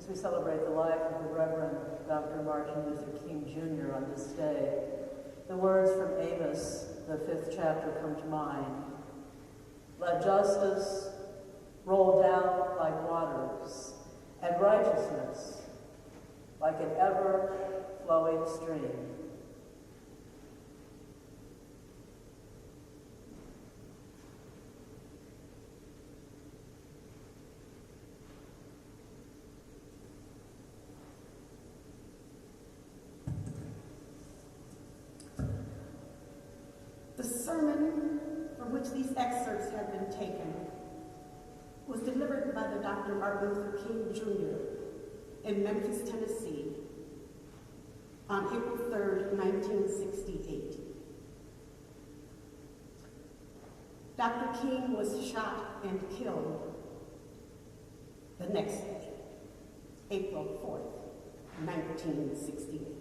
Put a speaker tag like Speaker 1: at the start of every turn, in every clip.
Speaker 1: As we celebrate the life of the Reverend Dr. Martin Luther King Jr. on this day, the words from Amos, the 5th chapter, come to mind. Let justice roll down like waters, and righteousness like an ever-flowing stream.
Speaker 2: The sermon from which these excerpts have been taken was delivered by the Dr. Martin Luther King Jr. in Memphis, Tennessee on April 3rd, 1968. Dr. King was shot and killed the next day, April 4th, 1968.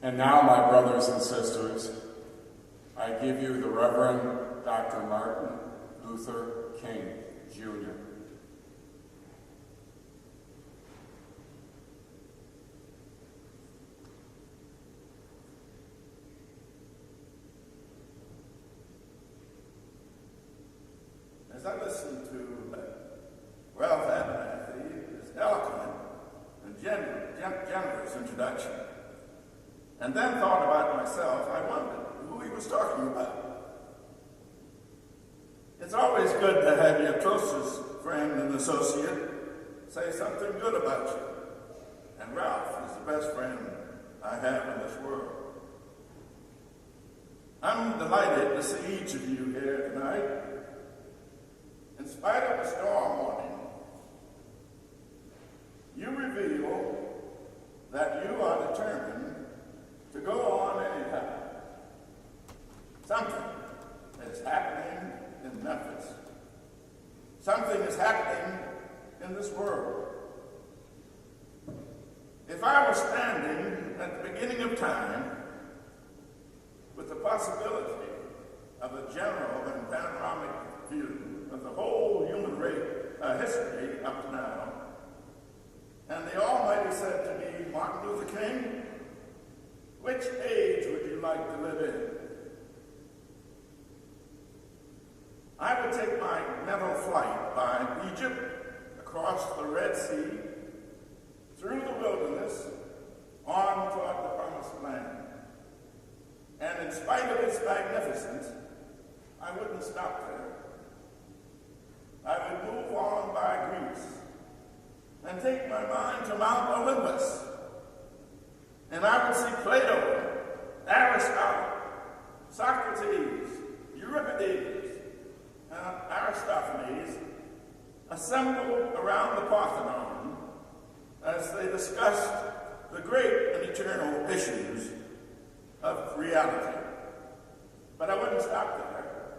Speaker 3: And now, my brothers and sisters, I give you the Reverend Dr. Martin Luther King, Jr.
Speaker 4: As I listened to Ralph Abernathy's eloquent and generous introduction, and then thought about myself, I wondered who he was talking about. It's always good to have your closest friend and associate say something good about you. And Ralph is the best friend I have in this world. I'm delighted to see each of you here tonight. In spite of the storm warning, you reveal that you are determined to go on anyhow. Something is happening in Memphis. Something is happening in this world. If I were standing at the beginning of time with the possibility of a general and panoramic view of the whole human history up to now, and the Almighty said to me, Martin Luther King, which age would you like to live in? I would take my mental flight by Egypt, across the Red Sea, through the wilderness, on toward the Promised Land. And in spite of its magnificence, I wouldn't stop there. I would move on by Greece and take my mind to Mount Olympus. And I would see Plato, Aristotle, Socrates, Euripides, and Aristophanes assembled around the Parthenon as they discussed the great and eternal issues of reality. But I wouldn't stop there.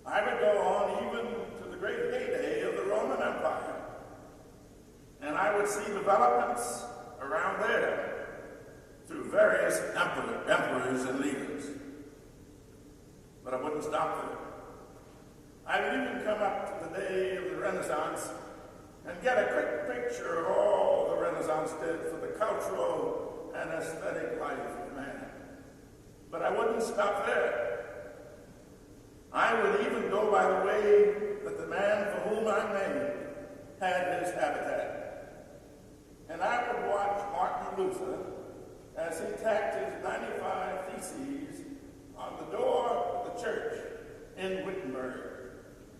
Speaker 4: I would go on even to the great heyday of the Roman Empire, and I would see developments around there through various emperors and leaders. But I wouldn't stop there. I would even come up to the day of the Renaissance and get a quick picture of all the Renaissance did for the cultural and aesthetic life of man. But I wouldn't stop there. I would even go by the way that the man for whom I'm named had his habitat. And I would watch Martin Luther as he tacked his 95 Theses on the door of the church in Wittenberg.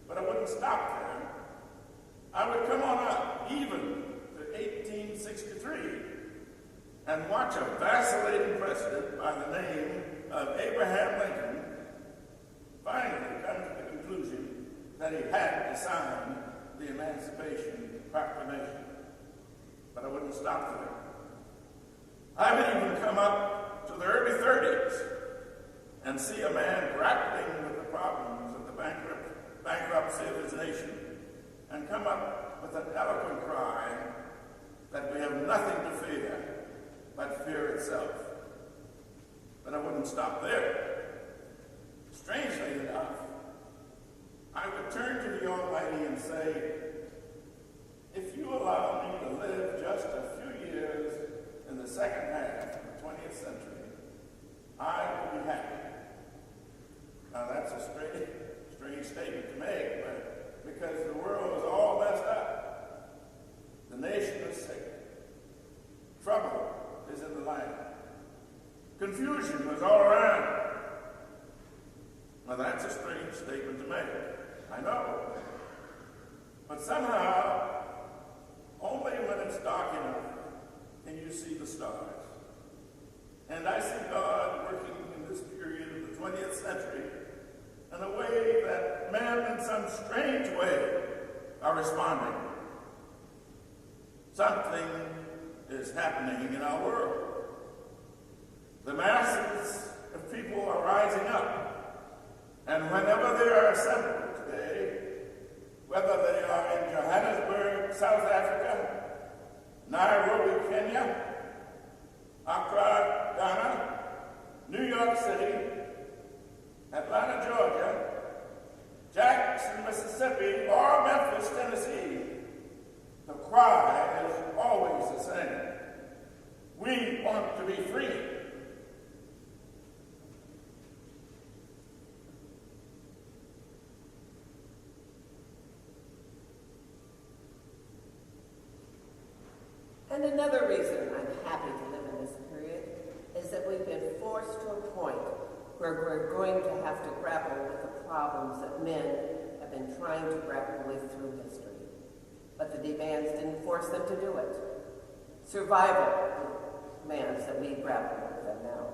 Speaker 4: But I wouldn't stop there. I would come on up even to 1863 and watch a vacillating president by the name of Abraham Lincoln finally come to the conclusion that he had to sign the Emancipation proclamation. But I wouldn't stop there. I would even come up to the early 30s and see a man grappling with the problems of the bankruptcy of his nation and come up with an eloquent cry that we have nothing to fear but fear itself. But I wouldn't stop there. Strangely enough, I would turn to the Almighty and say, if you allow me to live just a few years in the second half of the 20th century, I will be happy. Now that's a strange statement to make, but because the world is all messed up. The nation is sick. Trouble is in the land. Confusion was all around. Now that's a strange statement to make. I know. But somehow, only when it's dark enough can you see the stars. And I see God working in this period of the 20th century in a way that men in some strange way are responding. Something is happening in our world. The masses of people are rising up, and whenever they are assembled today, whether they are in Johannesburg, South Africa, Nairobi, Kenya, Accra, Ghana, New York City, Atlanta, Georgia, Jackson, Mississippi, or Memphis, Tennessee, the cry is always the same. We want to be free.
Speaker 5: And another reason I'm happy to live in this period is that we've been forced to a point where we're going to have to grapple with the problems that men have been trying to grapple with through history. But the demands didn't force them to do it. Survival demands that we grapple with them now.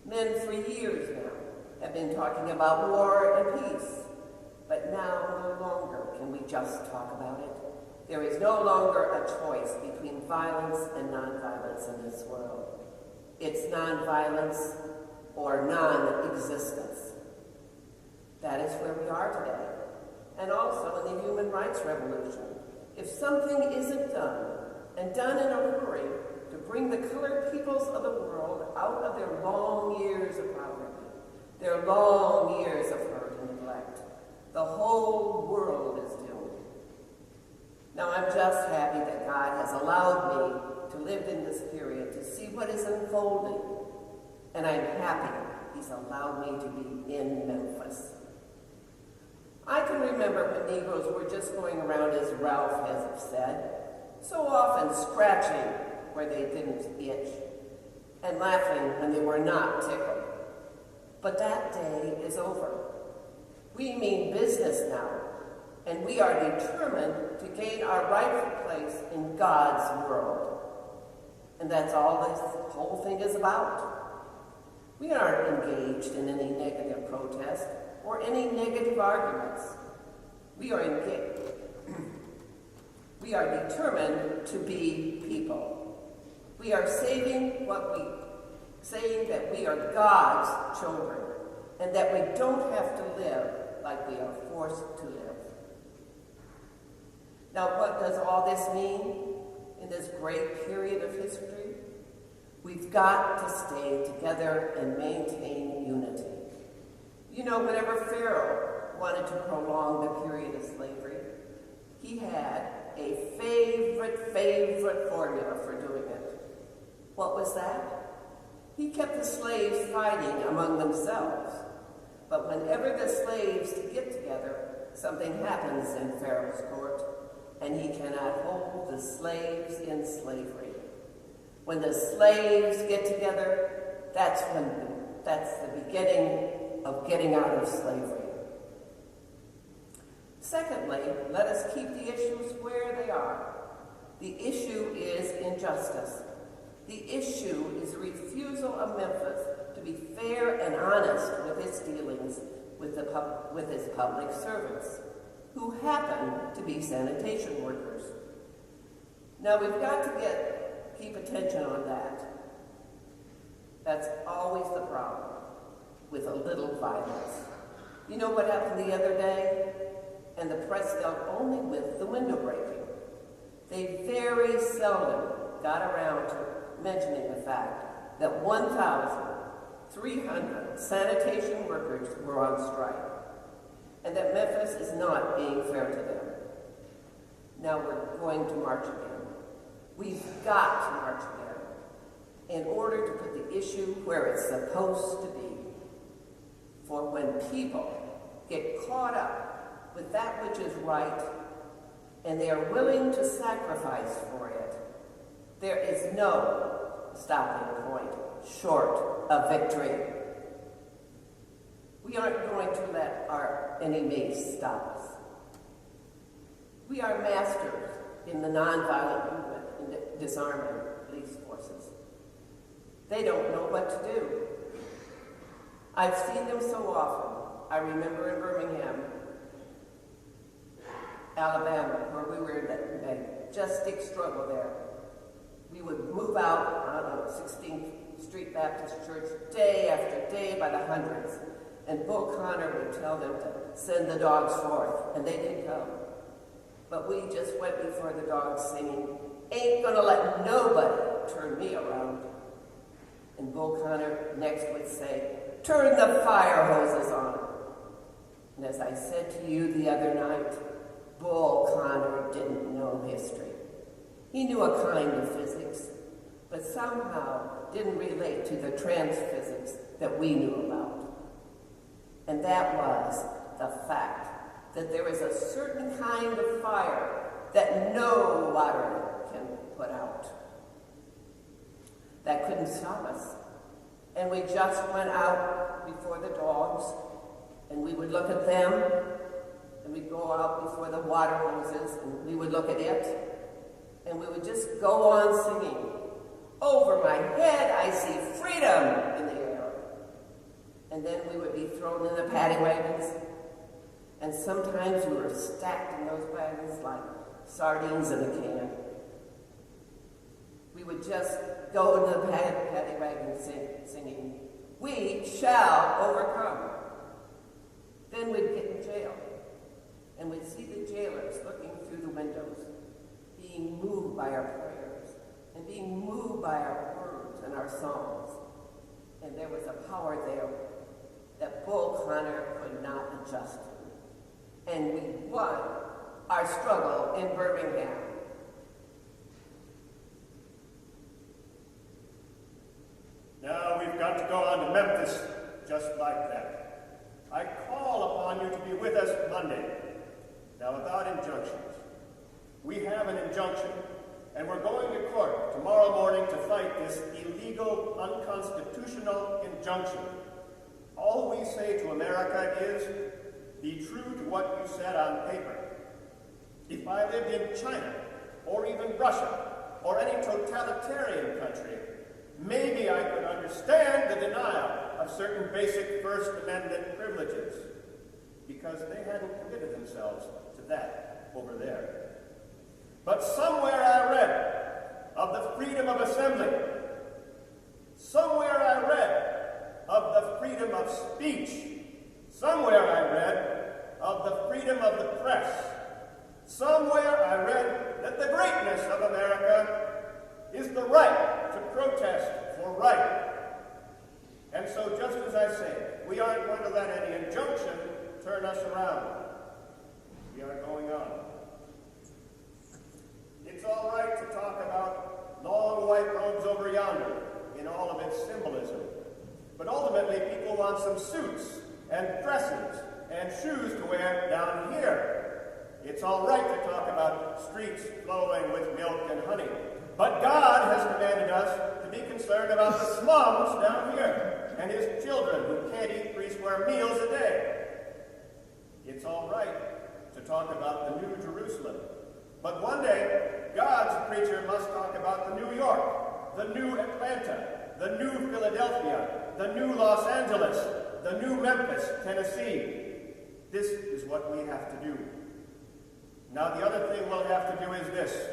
Speaker 5: Men for years now have been talking about war and peace, but now no longer can we just talk about it. There is no longer a choice between violence and nonviolence in this world. It's nonviolence or non-existence. That is where we are today. And also in the human rights revolution. If something isn't done, and done in a hurry, to bring the colored peoples of the world out of their long years of poverty, their long years of hurt and neglect, the whole world is doomed. Now, I'm just happy that God has allowed me to live in this period, to see what is unfolding. And I'm happy He's allowed me to be in Memphis. I can remember when Negroes were just going around, as Ralph has said, so often scratching where they didn't itch, and laughing when they were not tickled. But that day is over. We mean business now, and we are determined to gain our rightful place in God's world. And that's all this whole thing is about. We aren't engaged in any negative protest or any negative arguments. We are engaged. We are determined to be people. We are saying that we are God's children, and that we don't have to live like we are forced to live. Now, what does all this mean in this great period of history? We've got to stay together and maintain unity. You know, whenever Pharaoh wanted to prolong the period of slavery, he had a favorite formula for doing it. What was that? He kept the slaves fighting among themselves. But whenever the slaves get together, something happens in Pharaoh's court, and he cannot hold the slaves in slavery. When the slaves get together, that's the beginning of getting out of slavery. Secondly, let us keep the issues where they are. The issue is injustice. The issue is the refusal of Memphis to be fair and honest with its dealings with its public servants. who happen to be sanitation workers. Now we've got to keep attention on that. That's always the problem with a little violence. You know what happened the other day? And the press dealt only with the window breaking. They very seldom got around to mentioning the fact that 1,300 sanitation workers were on strike, and that Memphis is not being fair to them. Now we're going to march again. We've got to march again in order to put the issue where it's supposed to be. For when people get caught up with that which is right, and they are willing to sacrifice for it, there is no stopping point short of victory. We aren't going to let our enemies stop us. We are masters in the nonviolent movement in disarming police forces. They don't know what to do. I've seen them so often. I remember in Birmingham, Alabama, where we were in a majestic struggle there. We would move out on 16th Street Baptist Church day after day by the hundreds, and Bull Connor would tell them to send the dogs forth, and they did come. But we just went before the dogs singing, "Ain't gonna let nobody turn me around." And Bull Connor next would say, "Turn the fire hoses on." And as I said to you the other night, Bull Connor didn't know history. He knew a kind of physics, but somehow didn't relate to the transphysics that we knew about. And that was the fact that there is a certain kind of fire that no water can put out. That couldn't stop us. And we just went out before the dogs, and we would look at them, and we'd go out before the water hoses, and we would look at it, and we would just go on singing. Over my head, I see freedom in the air. And then we would be thrown in the paddy wagons, and sometimes we were stacked in those wagons like sardines in a can. We would just go into the paddy wagon singing, "We shall overcome." Then we'd get in jail, and we'd see the jailers looking through the windows, being moved by our prayers, and being moved by our words and our songs. And there was a power there that Bull Connor could not adjust to. And we won our struggle in Birmingham.
Speaker 6: Now we've got to go on to Memphis just like that. I call upon you to be with us Monday. Now without injunctions. We have an injunction, and we're going to court tomorrow morning to fight this illegal, unconstitutional injunction. All we say to America is, be true to what you said on paper. If I lived in China, or even Russia, or any totalitarian country, maybe I could understand the denial of certain basic First Amendment privileges, because they hadn't committed themselves to that over there. But somewhere I read of the freedom of assembly. Somewhere I read of the freedom of speech. Somewhere I read of the freedom of the press. Somewhere I read that the greatness of America is the right to protest for right. And so just as I say, we aren't going to let any injunction turn us around. We are going on. It's all right to talk about long white robes over yonder in all of its symbolism. But ultimately, people want some suits and dresses and shoes to wear down here. It's all right to talk about streets flowing with milk and honey. But God has commanded us to be concerned about the slums down here and his children who can't eat 3 square meals a day. It's all right to talk about the New Jerusalem. But one day, God's preacher must talk about the New York, the new Atlanta, the new Philadelphia, the new Los Angeles, the new Memphis, Tennessee. This is what we have to do. Now, the other thing we'll have to do is this.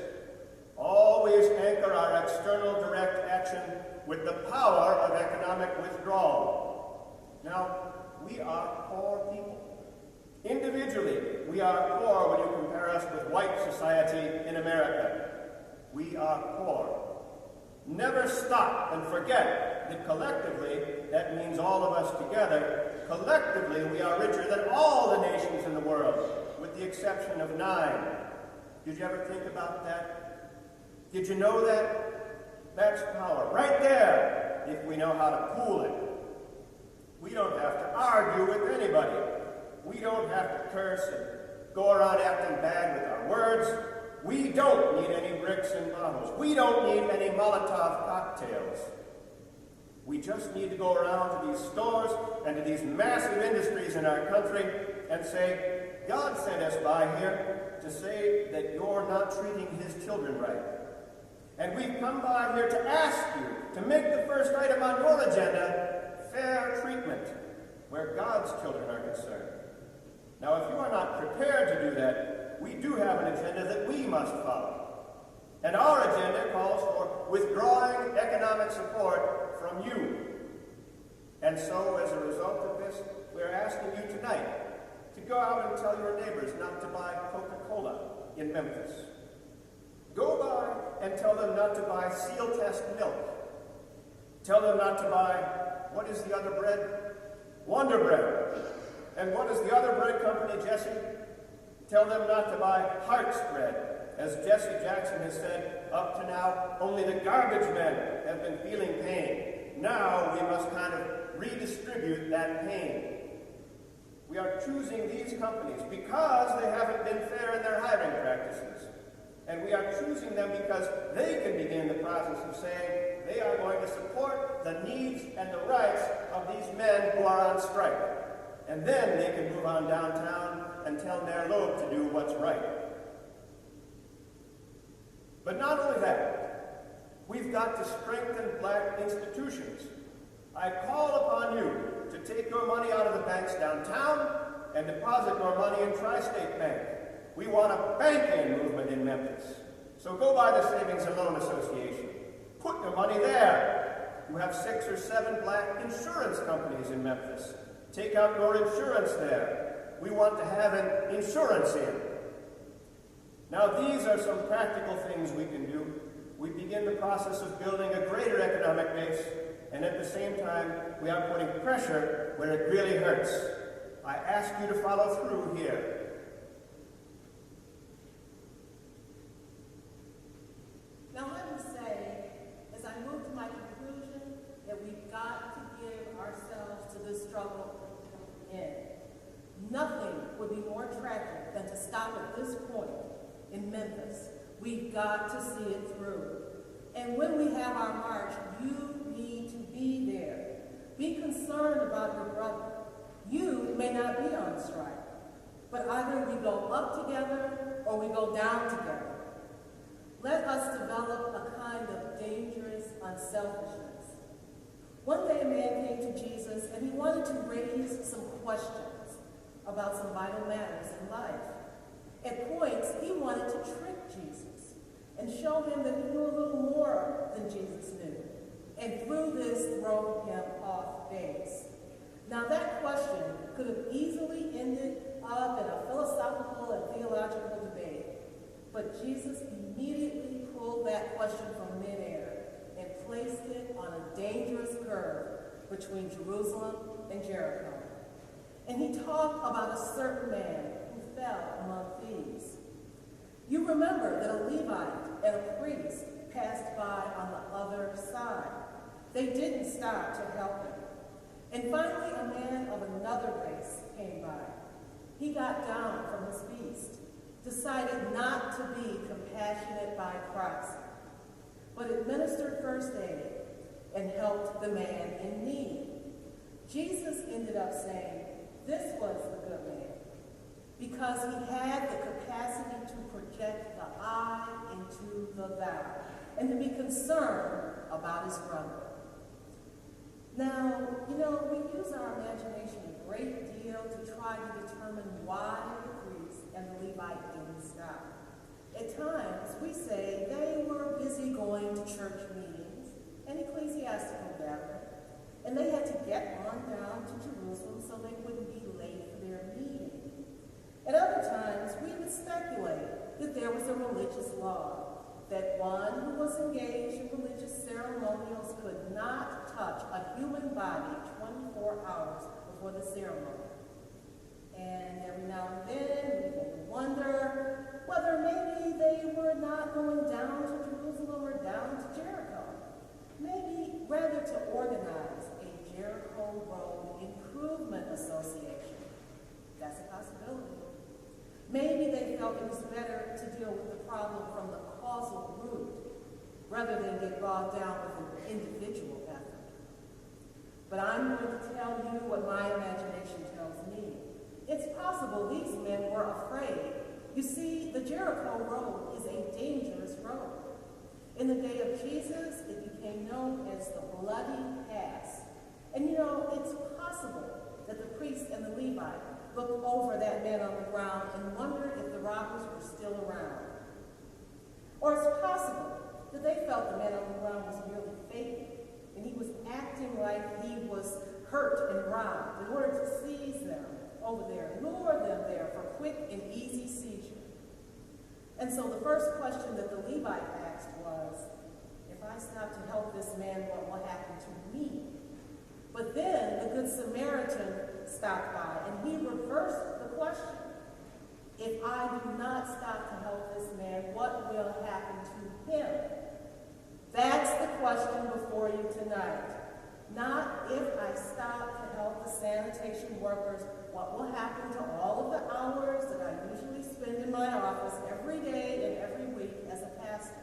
Speaker 6: Always anchor our external direct action with the power of economic withdrawal. Now, we are poor people. Individually, we are poor when you compare us with white society in America. We are poor. Never stop and forget that collectively, that means all of us together, collectively we are richer than all the nations in the world, with the exception of 9. Did you ever think about that? Did you know that? That's power, right there, if we know how to pool it. We don't have to argue with anybody. We don't have to curse and go around acting bad with our words. We don't need any bricks and bottles. We don't need any Molotov cocktails. We just need to go around to these stores and to these massive industries in our country and say, God sent us by here to say that you're not treating his children right. And we've come by here to ask you to make the first item on your agenda fair treatment, where God's children are concerned. Now, if you are not prepared to do that, we do have an agenda that we must follow. And our agenda calls for withdrawing economic support from you. And so, as a result of this, we're asking you tonight to go out and tell your neighbors not to buy Coca-Cola in Memphis. Go by and tell them not to buy seal test milk. Tell them not to buy, what is the other bread? Wonder Bread. And what is the other bread company, Jesse? Tell them not to buy Heart's bread. As Jesse Jackson has said, up to now, only the garbage men have been feeling pain. Now we must kind of redistribute that pain. We are choosing these companies because they haven't been fair in their hiring practices. And we are choosing them because they can begin the process of saying they are going to support the needs and the rights of these men who are on strike. And then they can move on downtown and tell Mayor Loeb to do what's right. But not only that, we've got to strengthen black institutions. I call upon you to take your money out of the banks downtown and deposit your money in Tri-State Bank. We want a banking movement in Memphis. So go by the Savings and Loan Association. Put your money there. You have 6 or 7 black insurance companies in Memphis. Take out your insurance there. We want to have an insurance in. Now, these are some practical things we can do. We begin the process of building a greater economic base, and at the same time, we are putting pressure where it really hurts. I ask you to follow through here.
Speaker 1: Now let me say, as I move to my conclusion, that we've got to give ourselves to this struggle in. Nothing would be more tragic than to stop at this point in Memphis. We've got to see it through. And when we have our march, you need to be there. Be concerned about your brother. You may not be on strike, but either we go up together or we go down together. Let us develop a kind of dangerous unselfishness. One day a man came to Jesus and he wanted to raise some questions about some vital matters in life. At points, he wanted to trick Jesus and show him that he knew a little more than Jesus knew, and through this throw him off base. Now that question could have easily ended up in a philosophical and theological debate, but Jesus immediately pulled that question from midair and placed it on a dangerous curve between Jerusalem and Jericho. And he talked about a certain man who fell among thieves. You remember that a Levite and a priest passed by on the other side. They didn't stop to help him. And finally, a man of another race came by. He got down from his feast, decided not to be compassionate by Christ, but administered first aid and helped the man in need. Jesus ended up saying, this was the good man, because he had the capacity to project the I into the thou, and to be concerned about his brother. Now, we use our imagination a great deal to try to determine why the priest
Speaker 2: and the Levite didn't stop. At times, we say they were busy going to church meetings and ecclesiastical gatherings, and they had to get on down to Jerusalem so they wouldn't be late for their meeting. At other times, we would speculate that there was a religious law, that one who was engaged in religious ceremonials could not touch a human body 24 hours before the ceremony. And every now and then, we begin to wonder whether maybe they were not going down to Jerusalem or down to Jericho. Maybe rather to organize a Jericho Road Improvement Association. That's a possibility. Maybe they felt it was better to deal with the problem from the causal root rather than get bogged down with an individual effort. But I'm going to tell you what my imagination tells me. It's possible these men were afraid. You see, the Jericho Road is a dangerous road. In the day of Jesus, it became known as the Bloody Pass. And you know, it's possible that the priest and the Levite looked over that man on the ground and wondered if the robbers were still around. Or it's possible that they felt the man on the ground was merely faking, and he was acting like he was hurt and robbed in order to seize them over there, lure them there for quick and easy seizure. And so the first question that the Levite asked was, if I stop to help this man, what will happen to me? But then the Good Samaritan stopped by, and he reversed the question. If I do not stop to help this man, what will happen to him? That's the question before you tonight. Not if I stop to help the sanitation workers, what will happen to all of the hours that I usually spend in my office every day and every week as a pastor.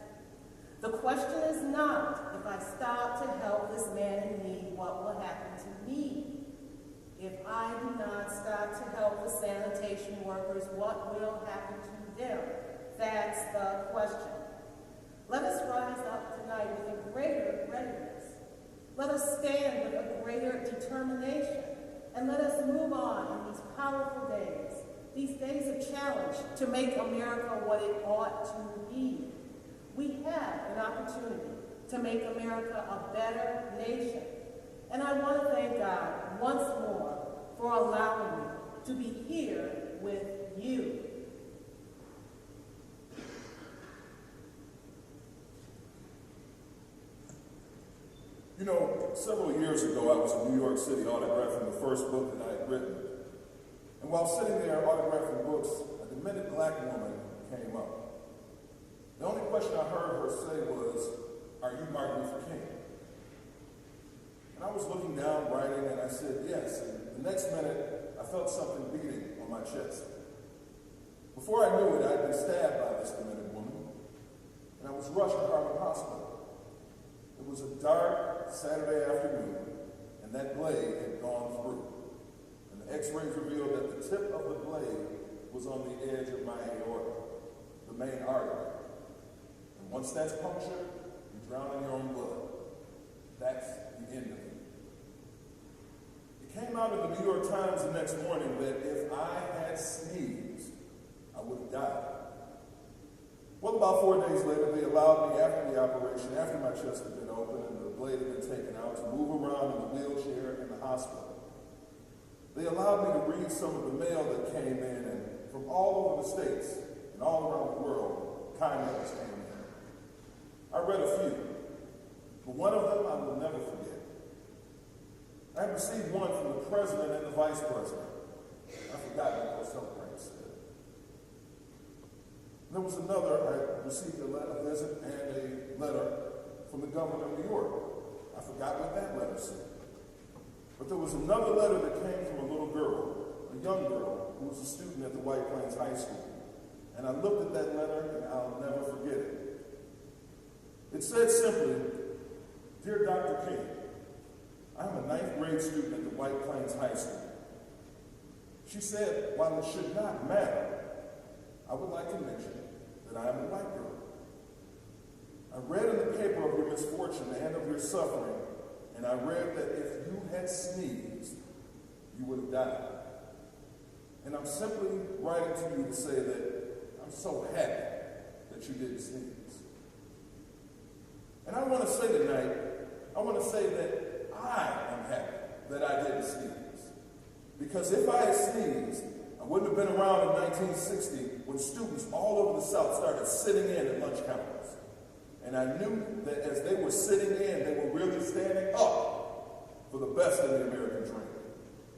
Speaker 2: The question is not, if I stop to help this man in need, what will happen to me? If I do not stop to help the sanitation workers, what will happen to them? That's the question. Let us rise up tonight with a greater readiness. Let us stand with a greater determination. And let us move on in these powerful days, these days of challenge, to make America what it ought to be. We have an opportunity to make America a better nation. And I want to thank God once more for allowing me to be here with you.
Speaker 7: You know, several years ago, I was in New York City autographing the first book that I had written. And while sitting there autographing books, a demented black woman came up. The only question I heard her say was, "Are you Martin Luther King?" And I was looking down, writing, and I said, "Yes." And the next minute, I felt something beating on my chest. Before I knew it, I'd been stabbed by this demented woman, and I was rushed to Harvard Hospital. It was a dark Saturday afternoon, and that blade had gone through. And the x-rays revealed that the tip of the blade was on the edge of my aorta, the main artery. And once that's punctured, you drown in your own blood. That's the end of it. It came out in the New York Times the next morning that if I had sneezed, I would have died. Well, about 4 days later, they allowed me, after the operation, after my chest had been open and the blade had been taken out, to move around in the wheelchair in the hospital. They allowed me to read some of the mail that came in, and from all over the states and all around the world, kind letters came in. I read a few, but one of them I will never forget. I had received one from the president and the vice president. I forgot what those telegrams said. There was another, I received a visit and a letter from the governor of New York. I forgot what that letter said. But there was another letter that came from a little girl, a young girl, who was a student at the White Plains High School. And I looked at that letter and I'll never forget it. It said simply, "Dear Dr. King, I'm a 9th grade student at the White Plains High School." She said, "While it should not matter, I would like to mention that I am a white girl. I read in the paper of your misfortune and of your suffering, and I read that if you had sneezed, you would have died. And I'm simply writing to you to say that I'm so happy that you didn't sneeze. And I want to say tonight, I want to say that I am happy that I didn't sneeze. Because if I had sneezed, I wouldn't have been around in 1960 when students all over the South started sitting in at lunch counters. And I knew that as they were sitting in, they were really standing up for the best of the American dream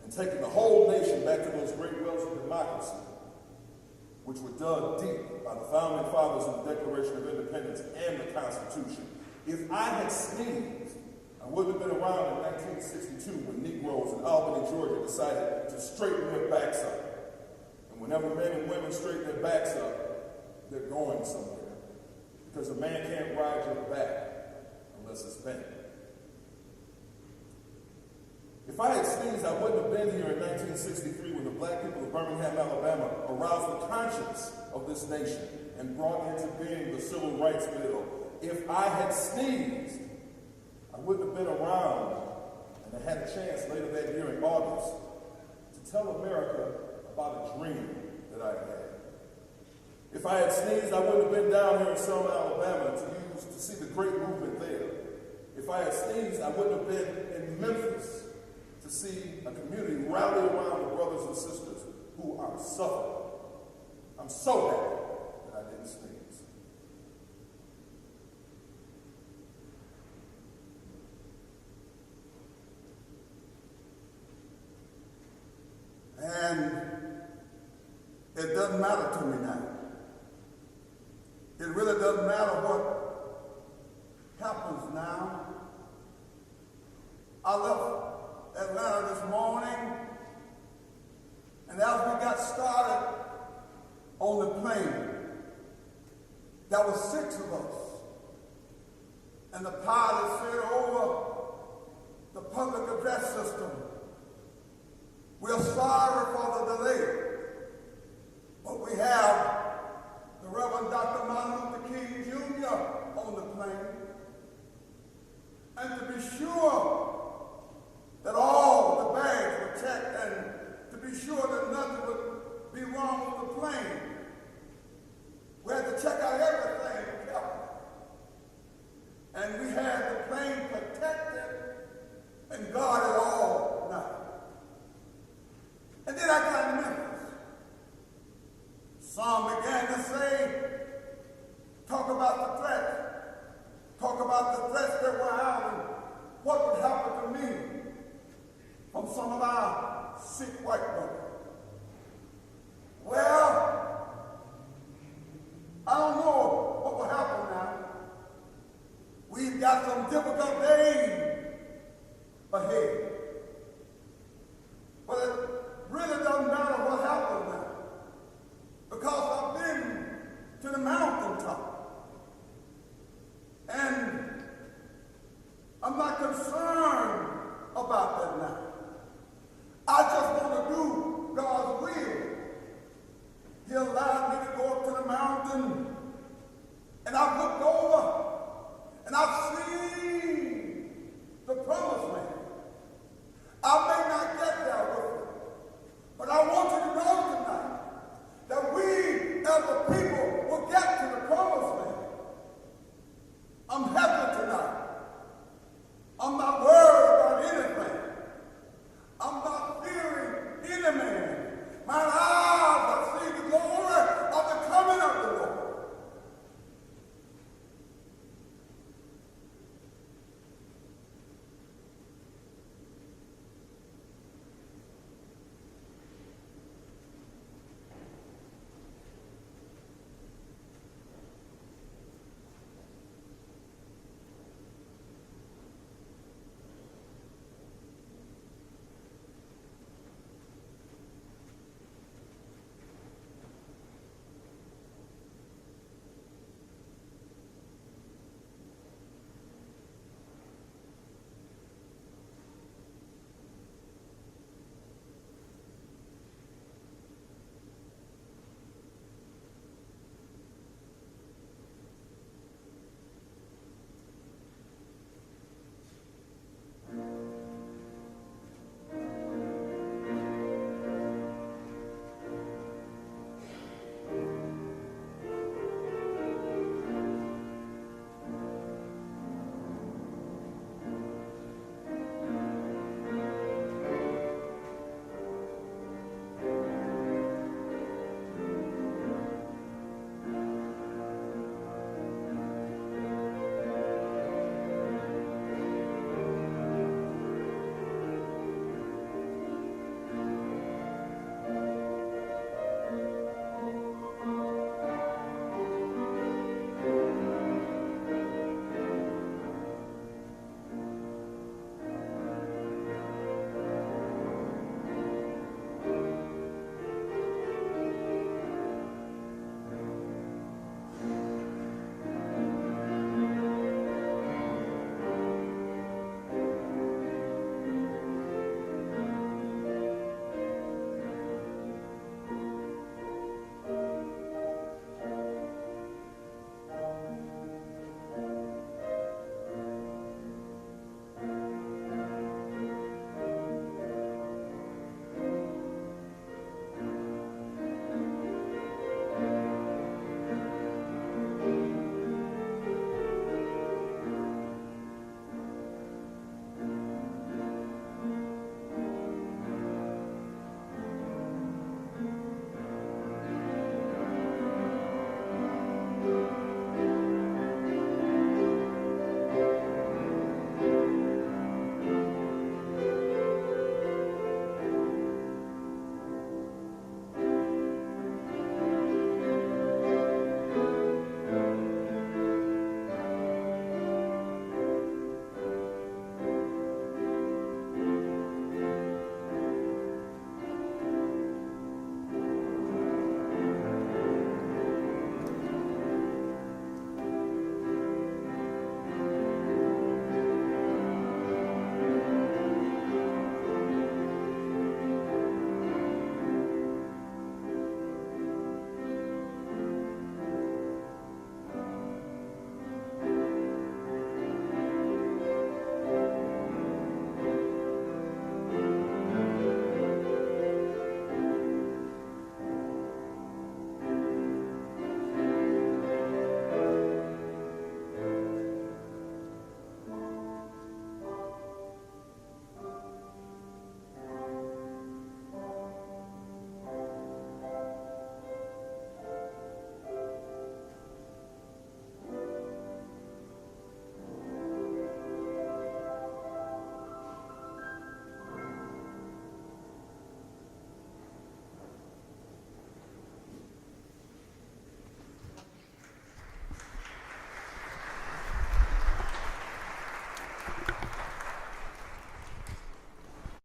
Speaker 7: and taking the whole nation back to those great wells of democracy, which were dug deep by the founding fathers of the Declaration of Independence and the Constitution. If I had sneezed, I wouldn't have been around in 1962 when Negroes in Albany, Georgia decided to straighten their backs up. And whenever men and women straighten their backs up, they're going somewhere. Because a man can't ride your back unless it's bent. If I had sneezed, I wouldn't have been here in 1963 when the black people of Birmingham, Alabama aroused the conscience of this nation and brought into being the Civil Rights Bill. If I had sneezed, I wouldn't have been around and I had a chance later that year in August to tell America about a dream that I had. If I had sneezed, I wouldn't have been down here in Selma, Alabama to see the great movement there. If I had sneezed, I wouldn't have been in Memphis to see a community rally around the brothers and sisters who are suffering. I'm so happy that I didn't sneeze.
Speaker 8: And it doesn't matter to me now. It really doesn't matter what happens now. I left Atlanta this morning, and as we got started on the plane, there were 6 of us. And the pilot said over the public address system, "We're sorry for the delay, but we have the Reverend Dr. Martin Luther King Jr. on the plane. And to be sure that all the bags were checked and to be sure that nothing would be wrong with the plane, we had to check out everything carefully. And we had the plane protected and guarded all night. And then I got in Memphis. Some began to say, talk about the threats. Talk about the threats that were out and what would happen to me from some of our sick white brothers. Well, I don't know what will happen now. We've got some difficult days ahead. But it really doesn't matter what happens now, because I've been to the mountaintop. And I'm not concerned about that now. I just want to do God's will. He allowed me to go up to the mountain, and I've looked over, and I've